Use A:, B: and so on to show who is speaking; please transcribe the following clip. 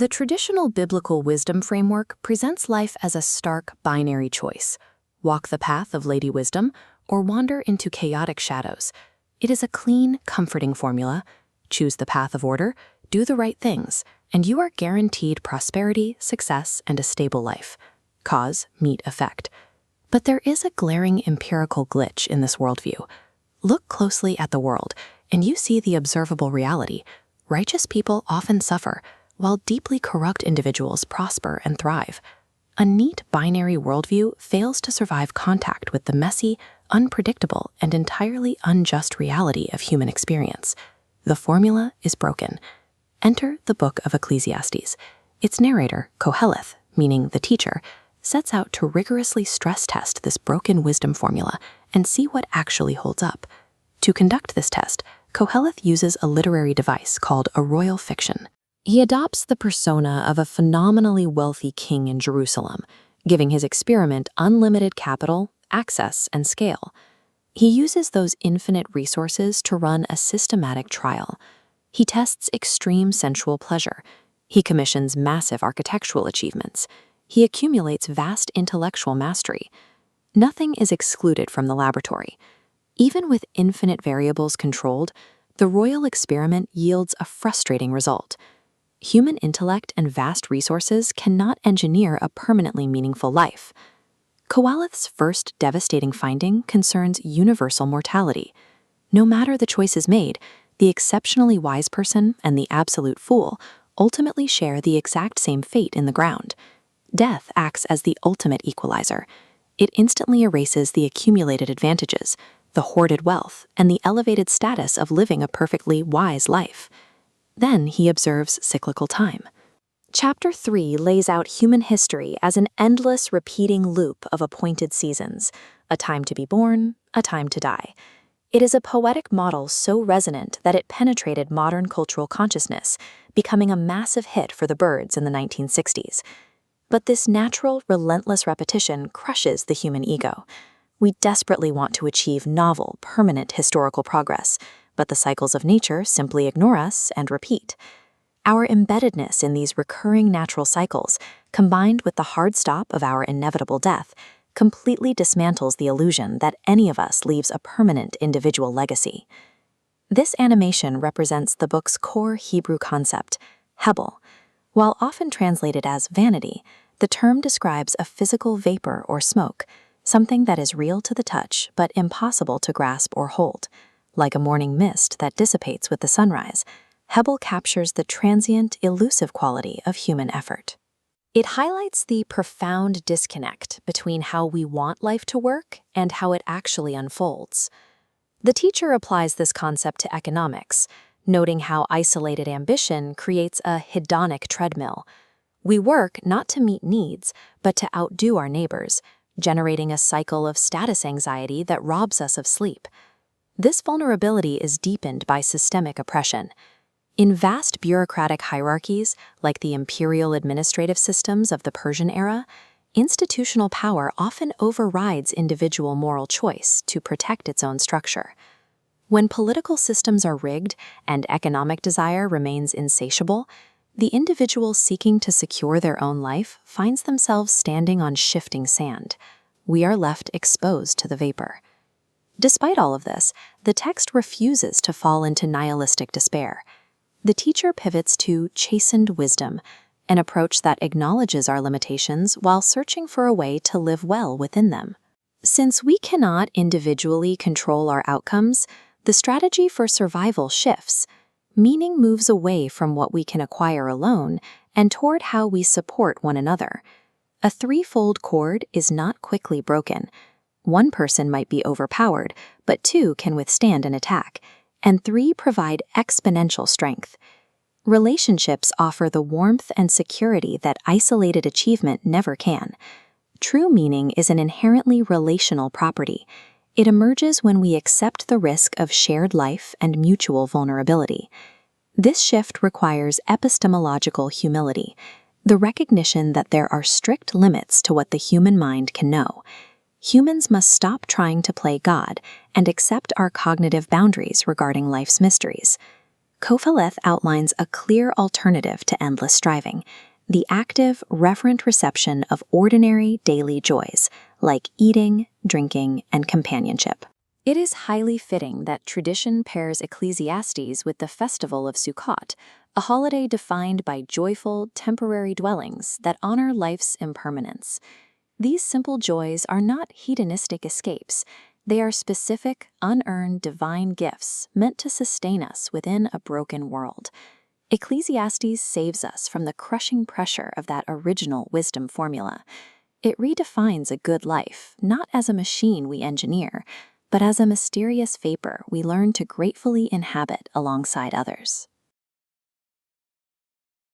A: The traditional biblical wisdom framework presents life as a stark binary choice: walk the path of Lady Wisdom or wander into chaotic shadows. It is a clean, comforting formula. Choose the path of order, do the right things, and you are guaranteed prosperity, success, and a stable life. Cause meet effect. But there is a glaring empirical glitch in this worldview. Look closely at the world, and you see the observable reality. Righteous people often suffer, while deeply corrupt individuals prosper and thrive. A neat binary worldview fails to survive contact with the messy, unpredictable, and entirely unjust reality of human experience. The formula is broken. Enter the Book of Ecclesiastes. Its narrator, Koheleth, meaning the teacher, sets out to rigorously stress test this broken wisdom formula and see what actually holds up. To conduct this test, Koheleth uses a literary device called a royal fiction. He adopts the persona of a phenomenally wealthy king in Jerusalem, giving his experiment unlimited capital, access, and scale. He uses those infinite resources to run a systematic trial. He tests extreme sensual pleasure. He commissions massive architectural achievements. He accumulates vast intellectual mastery. Nothing is excluded from the laboratory. Even with infinite variables controlled, the royal experiment yields a frustrating result. Human intellect and vast resources cannot engineer a permanently meaningful life. Koheleth's first devastating finding concerns universal mortality. No matter the choices made, the exceptionally wise person and the absolute fool ultimately share the exact same fate in the ground. Death acts as the ultimate equalizer. It instantly erases the accumulated advantages, the hoarded wealth, and the elevated status of living a perfectly wise life. Then he observes cyclical time. Chapter 3 lays out human history as an endless, repeating loop of appointed seasons, a time to be born, a time to die. It is a poetic model so resonant that it penetrated modern cultural consciousness, becoming a massive hit for the Byrds in the 1960s. But this natural, relentless repetition crushes the human ego. We desperately want to achieve novel, permanent historical progress, but the cycles of nature simply ignore us and repeat. Our embeddedness in these recurring natural cycles, combined with the hard stop of our inevitable death, completely dismantles the illusion that any of us leaves a permanent individual legacy. This animation represents the book's core Hebrew concept, Hebel. While often translated as vanity, the term describes a physical vapor or smoke, something that is real to the touch but impossible to grasp or hold. Like a morning mist that dissipates with the sunrise, Hebel captures the transient, elusive quality of human effort. It highlights the profound disconnect between how we want life to work and how it actually unfolds. The teacher applies this concept to economics, noting how isolated ambition creates a hedonic treadmill. We work not to meet needs, but to outdo our neighbors, generating a cycle of status anxiety that robs us of sleep. This vulnerability is deepened by systemic oppression. In vast bureaucratic hierarchies, like the imperial administrative systems of the Persian era, institutional power often overrides individual moral choice to protect its own structure. When political systems are rigged and economic desire remains insatiable, the individual seeking to secure their own life finds themselves standing on shifting sand. We are left exposed to the vapor. Despite all of this, the text refuses to fall into nihilistic despair. The teacher pivots to chastened wisdom, an approach that acknowledges our limitations while searching for a way to live well within them. Since we cannot individually control our outcomes, the strategy for survival shifts. Meaning moves away from what we can acquire alone and toward how we support one another. A threefold cord is not quickly broken. One person might be overpowered, but two can withstand an attack, and three provide exponential strength. Relationships offer the warmth and security that isolated achievement never can. True meaning is an inherently relational property. It emerges when we accept the risk of shared life and mutual vulnerability. This shift requires epistemological humility, the recognition that there are strict limits to what the human mind can know. Humans must stop trying to play God and accept our cognitive boundaries regarding life's mysteries. Kovaleth outlines a clear alternative to endless striving, the active, reverent reception of ordinary daily joys, like eating, drinking, and companionship. It is highly fitting that tradition pairs Ecclesiastes with the festival of Sukkot, a holiday defined by joyful, temporary dwellings that honor life's impermanence. These simple joys are not hedonistic escapes. They are specific, unearned divine gifts meant to sustain us within a broken world. Ecclesiastes saves us from the crushing pressure of that original wisdom formula. It redefines a good life, not as a machine we engineer, but as a mysterious vapor we learn to gratefully inhabit alongside others.